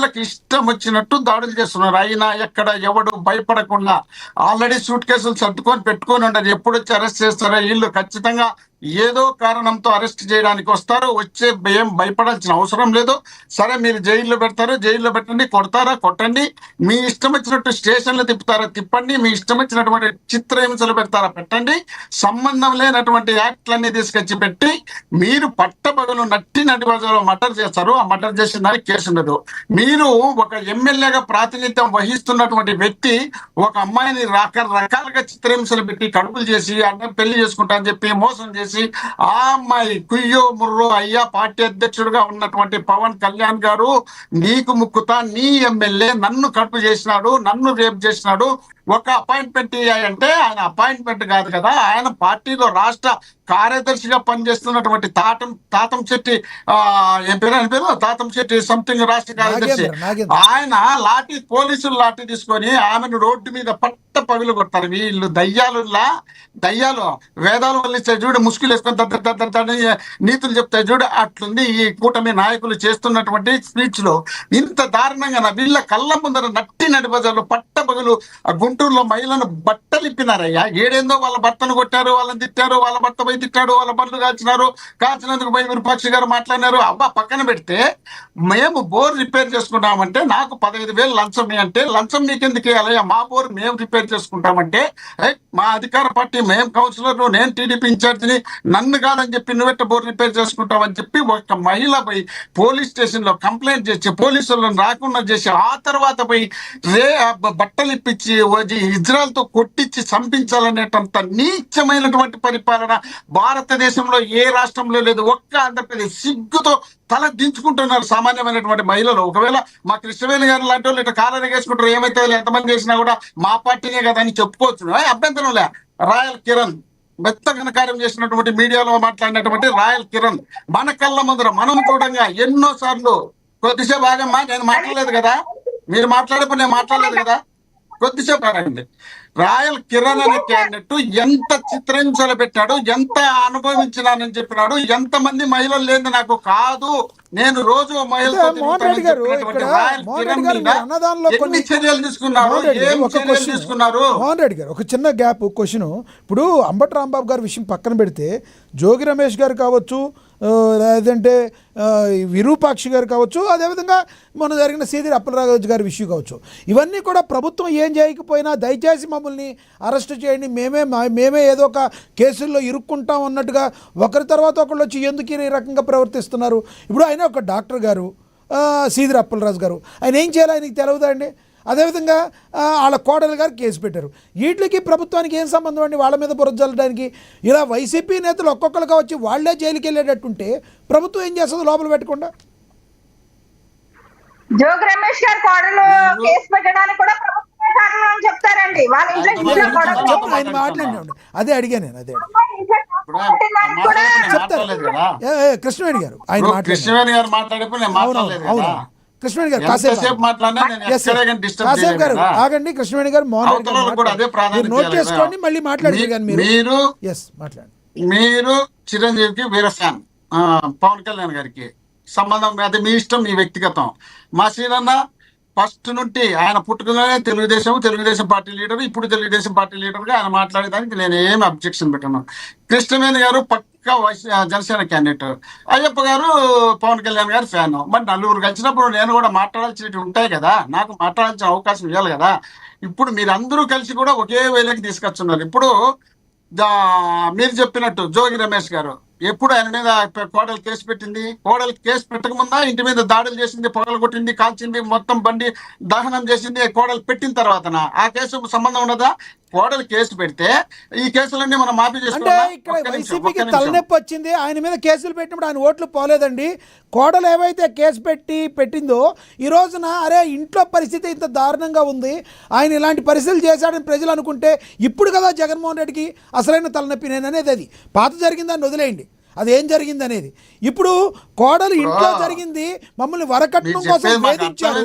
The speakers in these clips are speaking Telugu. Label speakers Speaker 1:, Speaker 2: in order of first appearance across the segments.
Speaker 1: వీళ్ళకి ఇష్టం వచ్చినట్టు దాడులు చేస్తున్నారు. అయినా ఎక్కడ ఎవడు భయపడకుండా ఆల్రెడీ సూట్ కేసులు సర్దుకొని పెట్టుకొని ఉండరు. ఎప్పుడు వచ్చి అరెస్ట్ చేస్తారో వీళ్ళు ఖచ్చితంగా ఏదో కారణంతో అరెస్ట్ చేయడానికి వస్తారు. వచ్చే ఏం భయపడాల్సిన అవసరం లేదు. సరే మీరు జైల్లో పెడతారు, జైల్లో పెట్టండి, కొడతారా కొట్టండి, మీ ఇష్టం వచ్చినట్టు స్టేషన్లు తిప్పుతారా తిప్పండి, మీ ఇష్టం వచ్చినటువంటి చిత్రహింసలు పెడతారా పెట్టండి. సంబంధం లేనటువంటి యాక్ట్లన్నీ తీసుకొచ్చి పెట్టి మీరు పట్టబగలు నట్టి బజార్లో మర్డర్ చేస్తారు. ఆ మర్డర్ చేసిన దానికి కేసు ఉండదు. మీరు ఒక ఎమ్మెల్యేగా ప్రాతినిధ్యం వహిస్తున్నటువంటి వ్యక్తి ఒక అమ్మాయిని రకరకాలుగా చిత్రహింసలు పెట్టి కడుపులు చేసి అన్న పెళ్లి చేసుకుంటా అని చెప్పి మోసం చేసి ఆ అమ్మాయి కుయ్యో ముర్రో అయ్యా పార్టీ అధ్యక్షుడిగా ఉన్నటువంటి పవన్ కళ్యాణ్ గారు నీకు ముక్కుతా, నీ ఎమ్మెల్యే నన్ను కడుపు చేసినాడు, నన్ను రేపు చేసినాడు, ఒక అపాయింట్మెంట్ ఇయ్యాయంటే ఆయన అపాయింట్మెంట్ కాదు కదా, ఆయన పార్టీలో రాష్ట్ర కార్యదర్శిగా పనిచేస్తున్నటువంటి తాతం శెట్టి తాతం శెట్టి సంథింగ్ రాష్ట్ర కార్యదర్శి ఆయన పోలీసులు లాఠీ తీసుకొని ఆమెను రోడ్డు మీద పట్ట పగులు కొడతారు. వీళ్ళు దయ్యాలు వేదాలు వల్లిస్తే చూడు, ముసుగులు వేసుకొని నీతులు చెప్తాయి చూడు, అట్లుంది ఈ కూటమి నాయకులు చేస్తున్నటువంటి స్పీచ్ లో. ఇంత దారుణంగా వీళ్ళ కళ్ళ ముందర నట్టి నడిబజార్లో పట్ట పగులు గుంటూరులో మహిళను బట్టలిప్పినారయ్యా. ఏడేందో వాళ్ళ భర్తను కొట్టారు, వాళ్ళని తిట్టారు, వాళ్ళ భర్త పోయి తిట్టాడు, వాళ్ళ బండ్లు కాల్చినందుకు పోయి విరూపాక్షి గారు మాట్లాడినారు. అబ్బా పక్కన పెడితే మేము బోర్ రిపేర్ చేసుకుంటామంటే నాకు 15,000 లంచం అంటే లంచం మీకెందుకు వేయాలయ్యా, మా బోర్ మేము రిపేర్ చేసుకుంటామంటే మా అధికార పార్టీ మేము కౌన్సిలర్, నేను టీడీపీ ఇన్ఛార్జిని, నన్ను కాదని చెప్పి నువ్వెట్ట బోర్ రిపేర్ చేసుకుంటామని చెప్పి ఒక మహిళ పోయి పోలీస్ స్టేషన్ లో కంప్లైంట్ చేసి పోలీసులను రాకుండా చేసి ఆ తర్వాత పోయి బట్టలు ఇప్పించి ఇజ్రాయల్ తో కొట్టించి చంపించాలనేటంత నీచమైనటువంటి పరిపాలన భారతదేశంలో ఏ రాష్ట్రంలో లేదు. ఒక్క ఆంధ్రప్రదేశ్ సిగ్గుతో తల దించుకుంటున్నారు సామాన్యమైనటువంటి మహిళలు. ఒకవేళ మా కృష్ణవేణి గారు లాంటి వాళ్ళు ఇట్లా కాలని వేసుకుంటారు, ఏమైతే ఎంతమంది చేసినా కూడా మా పార్టీనే కదా అని చెప్పుకోవచ్చు. అభ్యంతరం లే. రాయల్ కిరణ్ మెత్త ఘనకార్యం చేసినటువంటి మీడియాలో మాట్లాడినటువంటి రాయల్ కిరణ్ మన కళ్ళ ముందర మనం చూడంగా ఎన్నో సార్లు కొద్దిసేపు ఆగమ్మా, నేను మాట్లాడలేదు కదా, మీరు మాట్లాడేప్పుడు నేను మాట్లాడలేదు కదా, కొద్దిసేపు ఆగండి. రాయల్ కిరణ్ అనే క్యాండిడేట్ ఎంత చిత్రహింసలు పెట్టాడు, ఎంత అనుభవించినానని చెప్పినాడు, ఎంతమంది మహిళలు లేదు నాకు కాదు, నేను రోజు మహిళలు చర్యలు తీసుకున్నారు, ఏం చర్యలు తీసుకున్నారు.
Speaker 2: మోహన్ రెడ్డి గారు ఒక చిన్న గ్యాప్ క్వశ్చన్. ఇప్పుడు అంబటి రాంబాబు గారి విషయం పక్కన పెడితే జోగి రమేష్ గారు కావచ్చు, లేదంటే విరూపాక్షి గారు కావచ్చు, అదేవిధంగా మొన్న జరిగిన సీదిరి అప్పలరాజు గారి విషయం కావచ్చు, ఇవన్నీ కూడా ప్రభుత్వం ఏం చేయకపోయినా దయచేసి మమ్మల్ని అరెస్ట్ చేయండి, మేమే ఏదో ఒక కేసుల్లో ఇరుక్కుంటాం అన్నట్టుగా ఒకరి తర్వాత ఒకళ్ళు వచ్చి ఎందుకు ఈ రకంగా ప్రవర్తిస్తున్నారు. ఇప్పుడు ఆయన ఒక డాక్టర్ గారు సీదిరి అప్పలరాజు గారు, ఆయన ఏం చేయాలి ఆయనకి తెలియదా అండి? అదేవిధంగా వాళ్ళ కోడలు గారు కేసు పెట్టారు. వీటికి ప్రభుత్వానికి ఏం సంబంధం అండి? వాళ్ళ మీద బురద జల్లడానికి ఇలా వైసీపీ నేతలు ఒక్కొక్కరుగా వచ్చి వాళ్లే జైలుకి వెళ్ళేటట్టుంటే ప్రభుత్వం ఏం చేస్తుంది లోపల పెట్టకుండా?
Speaker 3: జోగి రమేష్ గారు కోడలు కేసు పెట్టడానికి కూడా ప్రభుత్వమే కారణం అని చెప్తారండి. వాళ్ళ ఇంట్లో
Speaker 2: ఆయన మాట్లాడినండి, అదే అడిగా నేను, అదే చెప్తారు కృష్ణవేణి గారు. ఆయన
Speaker 1: కృష్ణవేణి గారు మాట్లాడేప్పుడు
Speaker 2: అవును కృష్ణవేణి గారు కాసేపు గారు ఆగండి. కృష్ణవేణి గారు మోహన్ గారు నోట్ చేసుకోండి, మళ్ళీ మాట్లాడారు.
Speaker 1: మీరు చిరంజీవికి వీరఫ్యాన్, పవన్ కళ్యాణ్ గారికి సంబంధం అది మీ ఇష్టం, మీ వ్యక్తిగతం. మా సీనన్న ఫస్ట్ నుండి ఆయన పుట్టుకలోనే తెలుగుదేశం పార్టీ లీడర్, ఇప్పుడు తెలుగుదేశం పార్టీ లీడర్గా ఆయన మాట్లాడేదానికి నేను ఏమి అబ్జెక్షన్ పెట్టాను. కృష్ణవేణి గారు పక్కా జనసేన క్యాండిడేట్, అయ్యప్ప గారు పవన్ కళ్యాణ్ గారు ఫ్యాన్. మరి నలుగురు కలిసినప్పుడు నేను కూడా మాట్లాడాల్సినవి ఉంటాయి కదా, నాకు మాట్లాడాల్సిన అవకాశం ఇవ్వాలి కదా. ఇప్పుడు మీరందరూ కలిసి కూడా ఒకే వేళకి తీసుకొచ్చున్నారు. ఇప్పుడు మీరు చెప్పినట్టు జోగి రమేష్ గారు ఎప్పుడు ఆయన మీద కోడలు కేసు పెట్టింది, కోడలు కేసు పెట్టకముందా ఇంటి మీద దాడులు చేసింది, పొగలు కొట్టింది, కాల్చింది, మొత్తం బండి దహనం చేసింది కోడలు పెట్టిన తర్వాతనా? ఆ కేసు సంబంధం ఉన్నదా? కోడలు కేసు పెడితే ఈ కేసులన్నీ మనం మాఫీ
Speaker 2: వైసీపీకి తలనొప్పి వచ్చింది, ఆయన మీద కేసులు పెట్టినప్పుడు ఆయన ఓట్లు పోలేదండి. కోడలు ఏవైతే కేసు పెట్టిందో ఈ రోజున అరే ఇంట్లో పరిస్థితి ఇంత దారుణంగా ఉంది, ఆయన ఇలాంటి పరిస్థితులు చేశాడని ప్రజలు అనుకుంటే ఇప్పుడు కదా జగన్మోహన్ రెడ్డికి అసలైన తలనొప్పి నేను అనేది. అది పాత జరిగిందని వదిలేయండి, అదేం జరిగింది అనేది. ఇప్పుడు కోడలు ఇంట్లో జరిగింది, మమ్మల్ని వరకట్నం కోసం వేధించారు,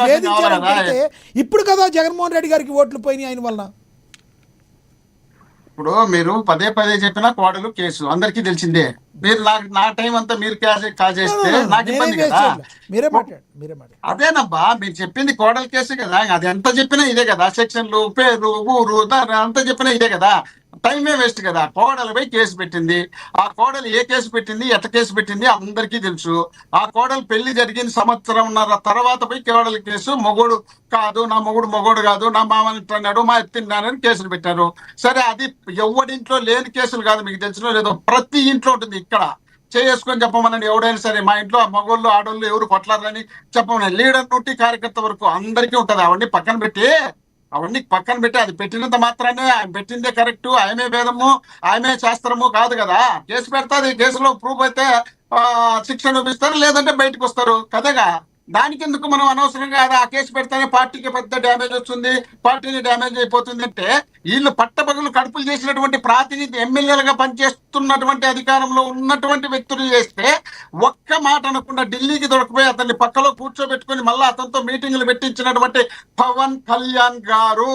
Speaker 2: వేధించారంటే ఇప్పుడు కదా జగన్మోహన్ రెడ్డి గారికి ఓట్లు పోయినాయి ఆయన వలన.
Speaker 1: ఇప్పుడు మీరు పదే చెప్పినా కోడలు కేసు అందరికీ తెలిసిందే. మీరు నా టైం అంతా మీరు కాజేస్తే నాకు
Speaker 2: నేనేం
Speaker 1: ఇబ్బంది
Speaker 2: వేస్ట్
Speaker 1: కదా.
Speaker 2: చేయట్లే. మీరే మాట్లాడు.
Speaker 1: అదేనబ్బా మీరు చెప్పింది కోడల కేసు కదా, అది ఎంత చెప్పినా ఇదే కదా, సెక్షన్లు పేరు ఊరు అంత చెప్పినా ఇదే కదా, టైమే వేస్ట్ కదా. కోడలపై కేసు పెట్టింది, ఆ కోడలు ఏ కేసు పెట్టింది, ఎట్ట కేసు పెట్టింది అందరికీ తెలుసు. ఆ కోడలు పెళ్లి జరిగిన సంవత్సరంన్నర తర్వాత పోయి కోడలి కేసు, మొగోడు కాదు, నా మొగోడు కాదు, నా మామని తిన్నాడు, మా తిన్నానని కేసులు పెట్టారు. సరే, అది ఎవడింట్లో లేని కేసులు కాదు, మీకు తెలిసిన లేదో ప్రతి ఇంట్లో ఉంటుంది. ఇక్కడ చేసుకొని చెప్పమనండి, ఎవడైనా సరే మా ఇంట్లో మగోళ్ళు ఆడోళ్ళు ఎవరు కొట్లాడని చెప్పమని, లీడర్ నుండి కార్యకర్త వరకు అందరికీ ఉంటది. అవన్నీ పక్కన పెట్టి అది పెట్టినంత మాత్రానే ఆయన పెట్టిందే కరెక్ట్, ఆయమే వేదము, ఆయమే శాస్త్రము కాదు కదా. కేసు పెడతాది, కేసులో ప్రూఫ్ అయితే శిక్ష చూపిస్తారు, లేదంటే బయటకు వస్తారు కదగా. దానికి ఎందుకు మనం అనవసరంగా ఆ కేసు పెడితేనే పార్టీకి పెద్ద డ్యామేజ్ వస్తుంది, పార్టీని డ్యామేజ్ అయిపోతుంది అంటే, వీళ్ళు పట్టపగలు కడుపులు చేసినటువంటి ప్రాతినిధి ఎమ్మెల్యేలుగా పనిచేస్తున్నటువంటి అధికారంలో ఉన్నటువంటి వ్యక్తులు చేస్తే ఒక్క మాట అనకుండా ఢిల్లీకి దొరకపోయి అతన్ని పక్కలో కూర్చోబెట్టుకుని మళ్ళీ అతనితో మీటింగులు పెట్టించినటువంటి పవన్ కళ్యాణ్ గారు,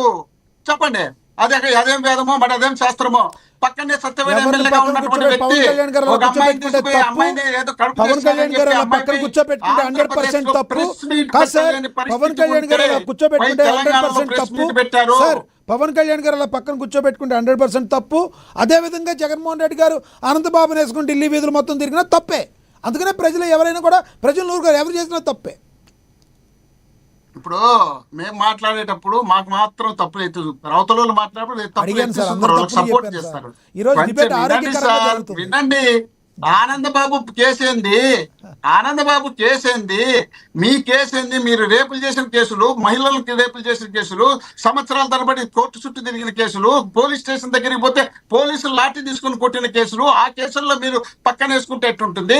Speaker 1: చెప్పండి అదేం వేదమో మరి అదేం శాస్త్రమో. పక్కనే సత్యవేద ఎమ్మెల్యేగా ఉన్నటువంటి వ్యక్తి ఒక అమ్మాయిని తీసుకుపోయి అమ్మాయిని ఏదో కడుపు
Speaker 2: పవన్ కళ్యాణ్ గారు అలా పక్కన కూర్చోబెట్టుకుంటే 100% తప్పు కాదు సార్. పవన్ కళ్యాణ్ గారు అలా కూర్చోబెట్టుకుంటే 100% తప్పు సార్. పవన్ కళ్యాణ్ గారు అలా పక్కన కూర్చోబెట్టుకుంటే 100% తప్పు. అదే విధంగా జగన్మోహన్ రెడ్డి గారు అనంతబాబుని వేసుకుని ఢిల్లీ వీధులు మొత్తం తిరిగినా తప్పే. అందుకనే ప్రజలు ఎవరైనా కూడా ప్రజలు ఊరుకోరు, ఎవరు చేసినా తప్పే.
Speaker 1: ఇప్పుడు మేము మాట్లాడేటప్పుడు మాకు మాత్రం తప్పులు ఎత్తి చూపుతారు, అవతల వాళ్ళు మాట్లాడేటప్పుడు సపోర్ట్ చేస్తారు. వినండి, ఆనందబాబు కేసేంది, మీ కేసేంది? మీరు రేపులు చేసిన కేసులు, మహిళలకు రేపులు చేసిన కేసులు, సంవత్సరాల తరబడి కోర్టు చుట్టూ తిరిగిన కేసులు, పోలీస్ స్టేషన్ దగ్గరికి పోతే పోలీసులు లాఠీ తీసుకుని కొట్టిన కేసులు, ఆ కేసుల్లో మీరు పక్కన వేసుకుంటే ఎట్టుంటుంది?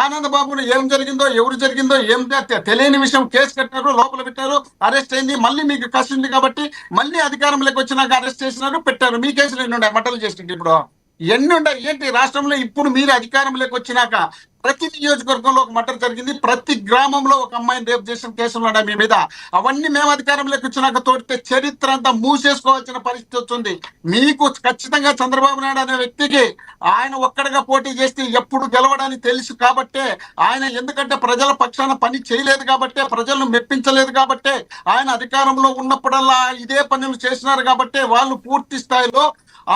Speaker 1: ఆనందబాబును ఏం జరిగిందో, ఎవరు జరిగిందో ఏం తెలియని విషయం కేసు కట్టారు, లోపల పెట్టారు, అరెస్ట్ అయింది. మళ్ళీ మీకు కసి ఉంది కాబట్టి మళ్ళీ అధికారంలోకి వచ్చినాక అరెస్ట్ చేసినారు, పెట్టారు. మీ కేసులు ఎన్ని ఉన్నాయి? మటలు చేసింది ఇప్పుడు ఎన్ని ఉన్నాయి? ఏంటి రాష్ట్రంలో ఇప్పుడు మీరు అధికారంలోకి వచ్చినాక ప్రతి నియోజకవర్గంలో ఒక మర్డర్ జరిగింది, ప్రతి గ్రామంలో ఒక అమ్మాయిని రేపు చేసిన కేసులు ఉన్నాయి మీ మీద. అవన్నీ మేము అధికారంలోకి వచ్చినాక తోడితే చరిత్ర అంతా మూసేసుకోవాల్సిన పరిస్థితి వచ్చింది. మీకు ఖచ్చితంగా చంద్రబాబు నాయుడు అనే వ్యక్తికి ఆయన ఒక్కడిగా పోటీ చేస్తే ఎప్పుడు గెలవడానికి తెలుసు కాబట్టే ఆయన, ఎందుకంటే ప్రజల పక్షాన పని చేయలేదు కాబట్టే, ప్రజలను మెప్పించలేదు కాబట్టే, ఆయన అధికారంలో ఉన్నప్పుడల్లా ఇదే పనులు చేసినారు కాబట్టే, వాళ్ళు పూర్తి స్థాయిలో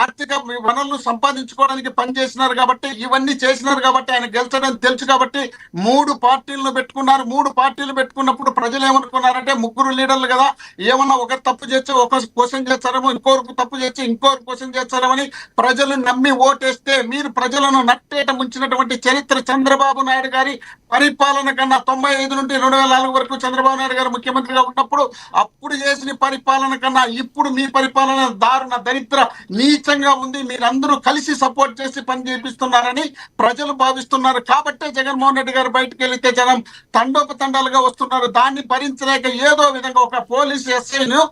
Speaker 1: ఆర్థిక వనరులు సంపాదించుకోవడానికి పనిచేసినారు కాబట్టి, ఇవన్నీ చేసినారు కాబట్టి ఆయన గెలిచడం తెలుసు కాబట్టి 3 పార్టీలను పెట్టుకున్నారు. 3 పార్టీలు పెట్టుకున్నప్పుడు ప్రజలు ఏమనుకున్నారంటే, ముగ్గురు లీడర్లు కదా, ఏమన్నా ఒకరు తప్పు చేస్తే ఒకరు క్వశ్చన్ చేస్తారేమో, ఇంకోరు తప్పు చేస్తే ఇంకోరు క్వశ్చన్ చేస్తారేమని ప్రజలు నమ్మి ఓటేస్తే, మీరు ప్రజలను నట్టేట ముంచినటువంటి చరిత్ర చంద్రబాబు నాయుడు గారి పరిపాలన కన్నా 95 నుండి 2004 వరకు చంద్రబాబు నాయుడు గారు ముఖ్యమంత్రిగా ఉన్నప్పుడు అప్పుడు చేసిన పరిపాలన కన్నా ఇప్పుడు మీ పరిపాలన దారుణ, దరిద్ర, నీచంగా ఉంది. మీరందరూ కలిసి సపోర్ట్ చేసి పని చేపిస్తున్నారని ప్రజలు భావిస్తున్నారు. కాబట్టే జగన్మోహన్ రెడ్డి గారు బయటకు వెళితే జనం తండోపతండాలుగా వస్తున్నారు. దాన్ని భరించలేక ఏదో విధంగా ఒక పోలీస్ ఎస్ఐను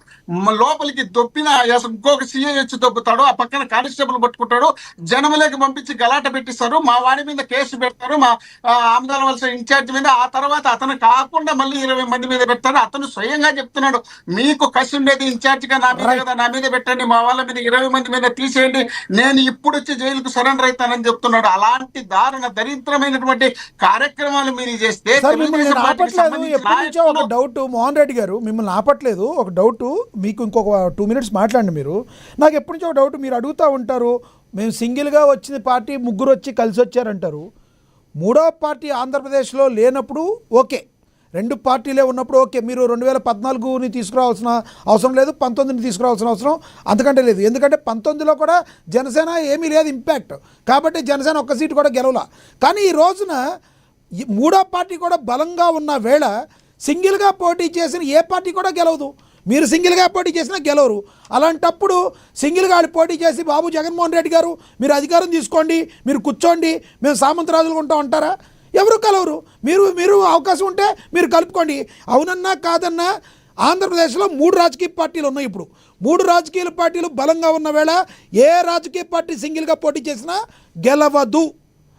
Speaker 1: లోపలికి దొప్పిన ఇంకొక సిఐ వచ్చి దొబ్బుతాడు, ఆ పక్కన కానిస్టేబుల్ పట్టుకుంటాడు, జనములకి పంపించి గలాట పెట్టిస్తారు, మా వాడి మీద కేసు పెడతారు, మా ఆమదాల వలస ఇన్ఛార్జ్ మీద. ఆ తర్వాత అతను కాకుండా మళ్ళీ 20 మంది మీద పెడతాడు. అతను స్వయంగా చెప్తున్నాడు, మీకు కసి ఉండేది ఇన్ఛార్జ్ గా నా మీద కదా, నా మీద పెట్టండి, మా వాళ్ళ మీద 20 మంది మీద తీసేయండి, నేను ఇప్పుడు వచ్చి జైలుకు సరెండర్ అవుతానని చెప్తున్నాడు. అలాంటి దారుణ దరిద్రమైనటువంటి కార్యక్రమాలు మీరు చేస్తే
Speaker 2: ఒక డౌట్, మోహన్ రెడ్డి గారు మిమ్మల్ని ఆపట్లేదు, ఒక డౌట్ మీకు, ఇంకొక 2 minutes మాట్లాడండి. మీరు నాకు ఎప్పటి నుంచో ఒక డౌట్, మీరు అడుగుతూ ఉంటారు, మేము సింగిల్గా వచ్చిన పార్టీ ముగ్గురు వచ్చి కలిసి వచ్చారంటారు. 3వ పార్టీ ఆంధ్రప్రదేశ్లో లేనప్పుడు ఓకే, 2 పార్టీలే ఉన్నప్పుడు ఓకే, మీరు 2014ని తీసుకురావాల్సిన అవసరం లేదు, 19ని తీసుకురావాల్సిన అవసరం అంతకంటే లేదు. ఎందుకంటే 19లో కూడా జనసేన ఏమీ లేదు ఇంపాక్ట్, కాబట్టి జనసేన ఒక్క సీటు కూడా గెలవలా. కానీ ఈ రోజున 3వ పార్టీ కూడా బలంగా ఉన్న వేళ సింగిల్గా పోటీ చేసిన ఏ పార్టీ కూడా గెలవదు. మీరు సింగిల్గా పోటీ చేసినా గెలవరు. అలాంటప్పుడు సింగిల్గా పోటీ చేసి బాబు జగన్మోహన్ రెడ్డి గారు మీరు అధికారం తీసుకోండి, మీరు కూర్చోండి, మేము సామంతరాజులు ఉంటాం అంటారా? ఎవరు కలవరు. మీరు అవకాశం ఉంటే మీరు కలుపుకోండి. అవునన్నా కాదన్నా ఆంధ్రప్రదేశ్లో 3 రాజకీయ పార్టీలు ఉన్నాయి. ఇప్పుడు 3 రాజకీయ పార్టీలు బలంగా ఉన్న వేళ ఏ రాజకీయ పార్టీ సింగిల్గా పోటీ చేసినా గెలవదు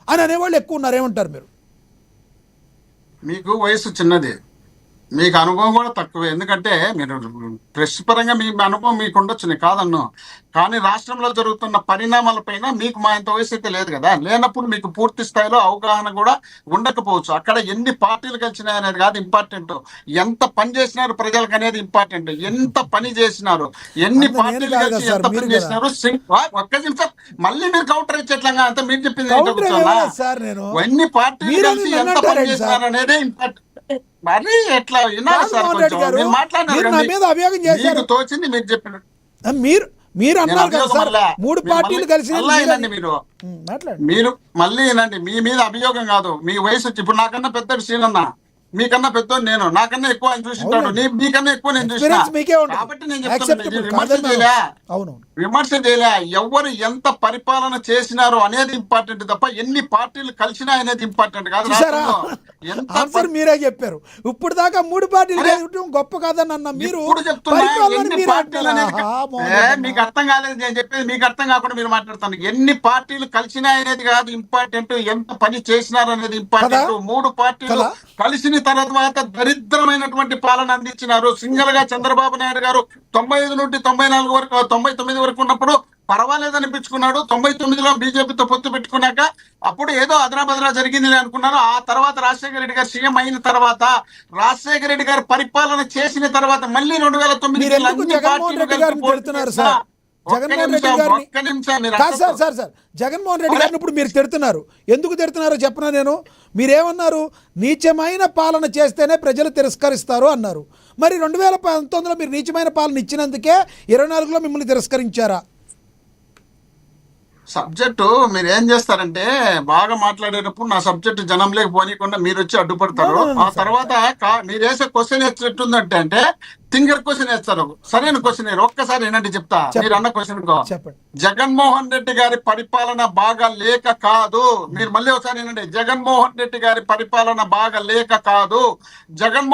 Speaker 2: అని అనేవాళ్ళు ఎక్కువ ఉన్నారు. ఏమంటారు మీరు?
Speaker 1: మీకు వయసు చిన్నది, మీకు అనుభవం కూడా తక్కువే, ఎందుకంటే మీరు ప్రెస్ పరంగా మీ అనుభవం మీకు ఉండొచ్చు, నేను కాదన్ను. కానీ రాష్ట్రంలో జరుగుతున్న పరిణామాలపైన మీకు మా ఇంత వయసు అయితే లేదు కదా, లేనప్పుడు మీకు పూర్తి స్థాయిలో అవగాహన కూడా ఉండకపోవచ్చు. అక్కడ ఎన్ని పార్టీలు కలిసినాయి అనేది కాదు ఇంపార్టెంట్, ఎంత పని చేసినారు ప్రజలకు అనేది ఇంపార్టెంట్. ఎంత పని చేసినారు, ఎన్ని
Speaker 2: అంత నేను
Speaker 1: పార్టీలు
Speaker 2: కాదు
Speaker 1: కలిసి
Speaker 2: కదా
Speaker 1: ఎంత
Speaker 2: సార్,
Speaker 1: పని
Speaker 2: మీరు
Speaker 1: చేసినారు. ఒక్క నిమిషం, మళ్ళీ మీరు కౌంటర్ ఇచ్చేట్లంగా అంత మీరు చెప్పింది ఏంటో
Speaker 2: కౌంటర్
Speaker 1: కూర్చోనా?
Speaker 2: ఇవ్వలేదు సార్ నేను.
Speaker 1: ఎన్ని పార్టీలు
Speaker 2: మీరు
Speaker 1: కలిసి
Speaker 2: నన్ను
Speaker 1: ఎంత పని
Speaker 2: అంటారండి సార్.
Speaker 1: చేసినారు అనేది ఇంపార్టెంట్. మరి ఎట్లా విన్నారు సార్?
Speaker 2: జగన్మోహన్ రెడ్డి
Speaker 1: కొంచెం
Speaker 2: గారు,
Speaker 1: మీరు మాట్లాడినారు
Speaker 2: మీరు
Speaker 1: కదా,
Speaker 2: నా మీద అభియోగం చేశారు.
Speaker 1: మీకు తోచింది మీరు చెప్పినట్టు.
Speaker 2: మీరు అన్నారు కదా
Speaker 1: అభియోగం
Speaker 2: సార్,
Speaker 1: మళ్ళా
Speaker 2: 3
Speaker 1: మీరు
Speaker 2: పార్టీలు
Speaker 1: మళ్ళీ-
Speaker 2: కలిసి
Speaker 1: మళ్ళా వినండి మీరు
Speaker 2: మాట్లాడండి.
Speaker 1: మీరు మళ్ళీ వినండి, మీ మీద అభియోగం కాదు, మీ వయసు వచ్చి ఇప్పుడు నాకన్నా పెద్దడు శ్రీనన్న, మీకన్నా పెద్దోడు నేను, నాకన్నా ఎక్కువ ఆయన చూసింటాడు,
Speaker 2: అవునండి.
Speaker 1: మీకన్నా ఎక్కువ నేను చూసిన.
Speaker 2: ఎక్స్పీరియన్స్ మీకే ఉంటుంది.
Speaker 1: కాబట్టి నేను చెప్తాను,
Speaker 2: యాక్సెప్టబుల్
Speaker 1: విమర్శ
Speaker 2: కాదని
Speaker 1: చేయలే,
Speaker 2: అవును.
Speaker 1: విమర్శ చేయలే. ఎవరు ఎంత పరిపాలన చేసినారు అనేది ఇంపార్టెంట్ తప్ప ఎన్ని పార్టీలు కలిసినా అనేది ఇంపార్టెంట్ కాదు.
Speaker 2: చూసారా,
Speaker 1: రాష్ట్రంలో ఎంత
Speaker 2: ఆన్సర్ మీరే చెప్పారు. ఇప్పుడు దాకా 3 పార్టీలు కలిసి గొప్ప కాదని అన్న మీరు
Speaker 1: ఇప్పుడు చెప్తున్నా
Speaker 2: పరిపాలన
Speaker 1: ఎన్ని
Speaker 2: మీరు
Speaker 1: పార్టీలు అనేది
Speaker 2: అంటారా? మోహన్
Speaker 1: ఏ,
Speaker 2: రెడ్డి
Speaker 1: మీకు అర్థం కాలేదు నేను చెప్పేది, మీకు అర్థం కాకుండా మీరు మాట్లాడుతాను. ఎన్ని పార్టీలు కలిసినా అనేది కాదు ఇంపార్టెంట్, ఎంత పని చేసినారు అనేది ఇంపార్టెంట్. 3 పార్టీలు
Speaker 2: కదా?
Speaker 1: కలిసిన తర్వాత దరిద్రమైనటువంటి పాలన అందించినారు. సింగల్ గా చంద్రబాబు నాయుడు గారు 95 నుండి 94 వరకు 99 వరకు ఉన్నప్పుడు పర్వాలేదు అనిపించుకున్నాడు. 99లో బీజేపీతో పొత్తు పెట్టుకున్నాక అప్పుడు ఏదో అదరాబదరా జరిగింది అనుకున్నాను. ఆ తర్వాత రాజశేఖర రెడ్డి గారు సీఎం అయిన తర్వాత, రాజశేఖర రెడ్డి గారు పరిపాలన చేసిన తర్వాత మళ్ళీ 2009
Speaker 2: మీరు ఎందుకు జగన్మోహన్ రెడ్డి గారిని తిడుతున్నారు సార్? జగన్మోహన్ రెడ్డి గారిని కాదు sir, sir sir Jaganmohan Reddy గారిని ఇప్పుడు మీరు తిడుతున్నారు. ఎందుకు తిడుతున్నారో చెప్పనా నేను. మీరేమన్నారు, నీచమైన పాలన చేస్తేనే ప్రజలు తిరస్కరిస్తారు అన్నారు. మరి 2019లో మీరు నీచమైన పాలన ఇచ్చినందుకే 24లో మిమ్మల్ని తిరస్కరించారా?
Speaker 1: సబ్జెక్టు మీరు ఏం చేస్తారంటే, బాగా మాట్లాడేటప్పుడు నా సబ్జెక్టు జనంలోకి పోనీయకుండా మీరు వచ్చి అడ్డుపడతారు. ఆ తర్వాత మీరు వేసే క్వశ్చన్ ఎట్లుందంటే అంటే థింగర్ క్వశ్చన్ వేస్తారు, సరైన క్వశ్చన్. ఒక్కసారి ఏంటంటే చెప్తా, మీరు అన్న క్వశ్చన్
Speaker 2: చెప్పండి.
Speaker 1: జగన్మోహన్ రెడ్డి గారి పరిపాలన బాగా లేక కాదు, మీరు మళ్ళీ ఒకసారి ఏంటంటే జగన్మోహన్ రెడ్డి గారి పరిపాలన బాగా లేక కాదు, జగన్మోహన్